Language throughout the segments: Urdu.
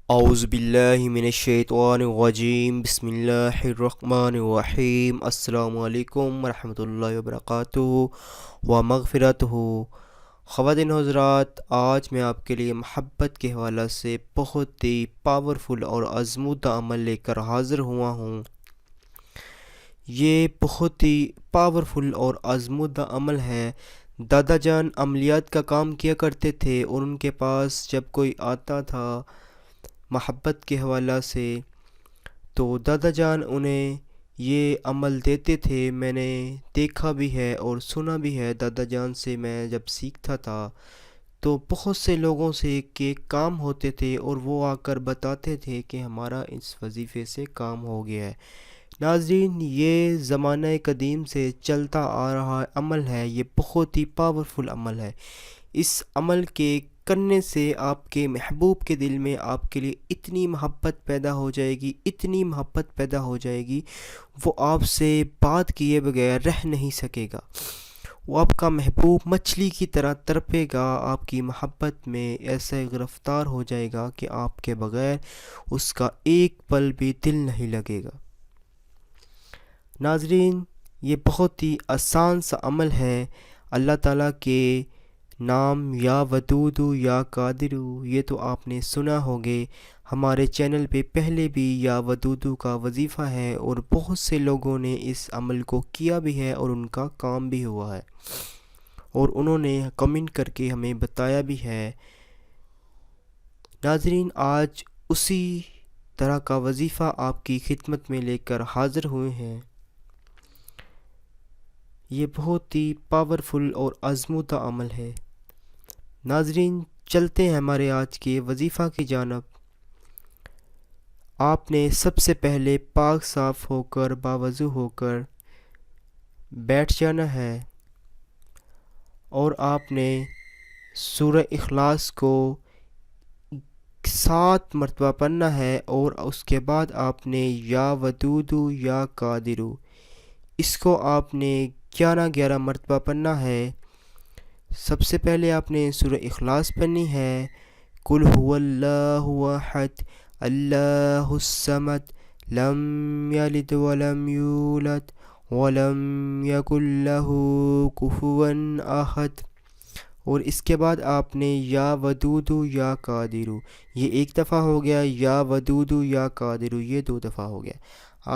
اعوذ باللہ من الشیطان الرجیم بسم اللہ الرحمن الرحیم السلام علیکم ورحمۃ اللہ وبرکاتہ مغفرتہ۔ خواتین حضرات، آج میں آپ کے لیے محبت کے حوالہ سے بہت ہی پاورفل اور آزمودہ عمل لے کر حاضر ہوا ہوں۔ یہ بہت ہی پاورفل اور آزمودہ عمل ہے۔ دادا جان عملیات کا کام کیا کرتے تھے اور ان کے پاس جب کوئی آتا تھا محبت کے حوالہ سے تو دادا جان انہیں یہ عمل دیتے تھے۔ میں نے دیکھا بھی ہے اور سنا بھی ہے، دادا جان سے میں جب سیکھتا تھا تو بہت سے لوگوں سے کہ کام ہوتے تھے اور وہ آ کر بتاتے تھے کہ ہمارا اس وظیفے سے کام ہو گیا ہے۔ ناظرین، یہ زمانہ قدیم سے چلتا آ رہا عمل ہے، یہ بہت ہی پاورفل عمل ہے۔ اس عمل کے کرنے سے آپ کے محبوب کے دل میں آپ کے لیے اتنی محبت پیدا ہو جائے گی، اتنی محبت پیدا ہو جائے گی، وہ آپ سے بات کیے بغیر رہ نہیں سکے گا۔ وہ آپ کا محبوب مچھلی کی طرح تڑپے گا، آپ کی محبت میں ایسے گرفتار ہو جائے گا کہ آپ کے بغیر اس کا ایک پل بھی دل نہیں لگے گا۔ ناظرین، یہ بہت ہی آسان سا عمل ہے۔ اللہ تعالیٰ کے نام یا ودود یا قادر، یہ تو آپ نے سنا ہوگے۔ ہمارے چینل پہ پہلے بھی یا ودود کا وظیفہ ہے اور بہت سے لوگوں نے اس عمل کو کیا بھی ہے اور ان کا کام بھی ہوا ہے اور انہوں نے کمنٹ کر کے ہمیں بتایا بھی ہے۔ ناظرین، آج اسی طرح کا وظیفہ آپ کی خدمت میں لے کر حاضر ہوئے ہیں۔ یہ بہت ہی پاورفل اور آزمودہ عمل ہے۔ ناظرین، چلتے ہیں ہمارے آج کے وظیفہ کی جانب۔ آپ نے سب سے پہلے پاک صاف ہو کر باوضو ہو کر بیٹھ جانا ہے اور آپ نے سورہ اخلاص کو 7 مرتبہ پڑھنا ہے اور اس کے بعد آپ نے یا ودود یا قادر، اس کو آپ نے 11 مرتبہ پڑھنا ہے۔ سب سے پہلے آپ نے سورہ اخلاص پڑھنی ہے۔ قل هو اللہ احد اللہ الصمد لم یلد ولم یولد ولم یکن لہ کفوا احد، اور اس کے بعد آپ نے یا ودود یا قادر، یہ ایک دفعہ ہو گیا، یا ودود یا قادر یہ 2 دفعہ ہو گیا۔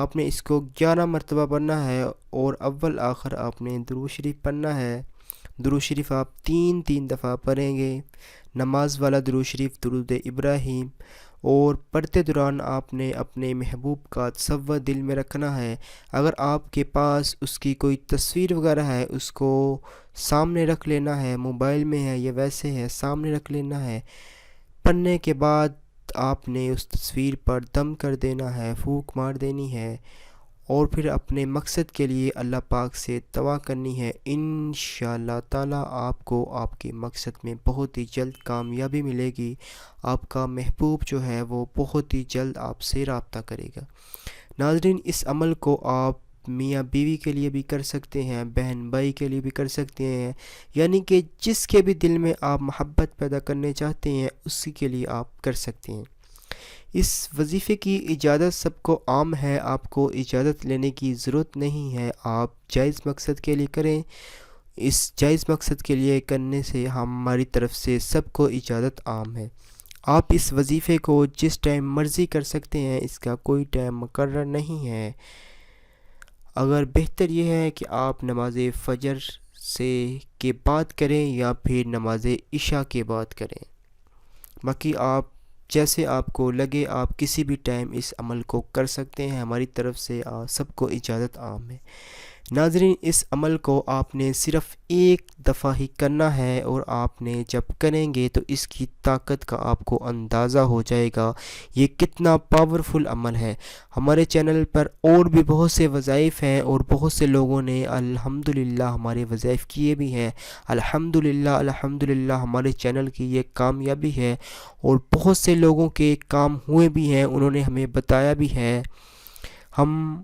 آپ نے اس کو 11 مرتبہ پڑھنا ہے اور اول آخر آپ نے درود شریف پڑھنا ہے۔ درود شریف آپ 3 دفعہ پڑھیں گے۔ نماز والا درود شریف درود ابراہیم، اور پڑھتے دوران آپ نے اپنے محبوب کا تصور دل میں رکھنا ہے۔ اگر آپ کے پاس اس کی کوئی تصویر وغیرہ ہے اس کو سامنے رکھ لینا ہے، موبائل میں ہے یا ویسے ہے سامنے رکھ لینا ہے۔ پڑھنے کے بعد آپ نے اس تصویر پر دم کر دینا ہے، پھونک مار دینی ہے، اور پھر اپنے مقصد کے لیے اللہ پاک سے دعا کرنی ہے۔ انشاءاللہ تعالیٰ آپ کو آپ کے مقصد میں بہت ہی جلد کامیابی ملے گی۔ آپ کا محبوب جو ہے وہ بہت ہی جلد آپ سے رابطہ کرے گا۔ ناظرین، اس عمل کو آپ میاں بیوی کے لیے بھی کر سکتے ہیں، بہن بھائی کے لیے بھی کر سکتے ہیں، یعنی کہ جس کے بھی دل میں آپ محبت پیدا کرنے چاہتے ہیں اسی کے لیے آپ کر سکتے ہیں۔ اس وظیفے کی اجازت سب کو عام ہے، آپ کو اجازت لینے کی ضرورت نہیں ہے، آپ جائز مقصد کے لیے کریں۔ اس جائز مقصد کے لیے کرنے سے ہماری طرف سے سب کو اجازت عام ہے۔ آپ اس وظیفے کو جس ٹائم مرضی کر سکتے ہیں، اس کا کوئی ٹائم مقرر نہیں ہے۔ اگر بہتر یہ ہے کہ آپ نماز فجر کے بعد کریں یا پھر نماز عشاء کے بعد کریں، باقی آپ جیسے آپ کو لگے آپ کسی بھی ٹائم اس عمل کو کر سکتے ہیں، ہماری طرف سے سب کو اجازت عام ہے۔ ناظرین، اس عمل کو آپ نے صرف ایک دفعہ ہی کرنا ہے اور آپ نے جب کریں گے تو اس کی طاقت کا آپ کو اندازہ ہو جائے گا یہ کتنا پاورفل عمل ہے۔ ہمارے چینل پر اور بھی بہت سے وظائف ہیں اور بہت سے لوگوں نے الحمدللہ ہمارے وظائف کیے بھی ہیں۔ الحمدللہ ہمارے چینل کی یہ کامیابی ہے اور بہت سے لوگوں کے کام ہوئے بھی ہیں، انہوں نے ہمیں بتایا بھی ہے۔ ہم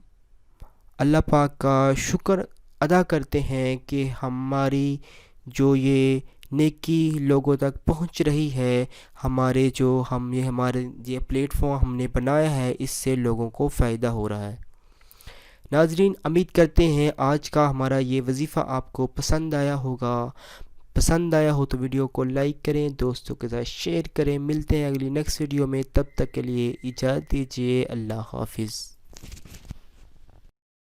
اللہ پاک کا شکر ادا کرتے ہیں کہ ہماری جو یہ نیکی لوگوں تک پہنچ رہی ہے۔ ہمارے یہ پلیٹ فارم ہم نے بنایا ہے، اس سے لوگوں کو فائدہ ہو رہا ہے۔ ناظرین، امید کرتے ہیں آج کا ہمارا یہ وظیفہ آپ کو پسند آیا ہوگا۔ پسند آیا ہو تو ویڈیو کو لائک کریں، دوستوں کے ساتھ شیئر کریں۔ ملتے ہیں اگلی نیکسٹ ویڈیو میں، تب تک کے لیے اجازت دیجیے۔ اللہ حافظ۔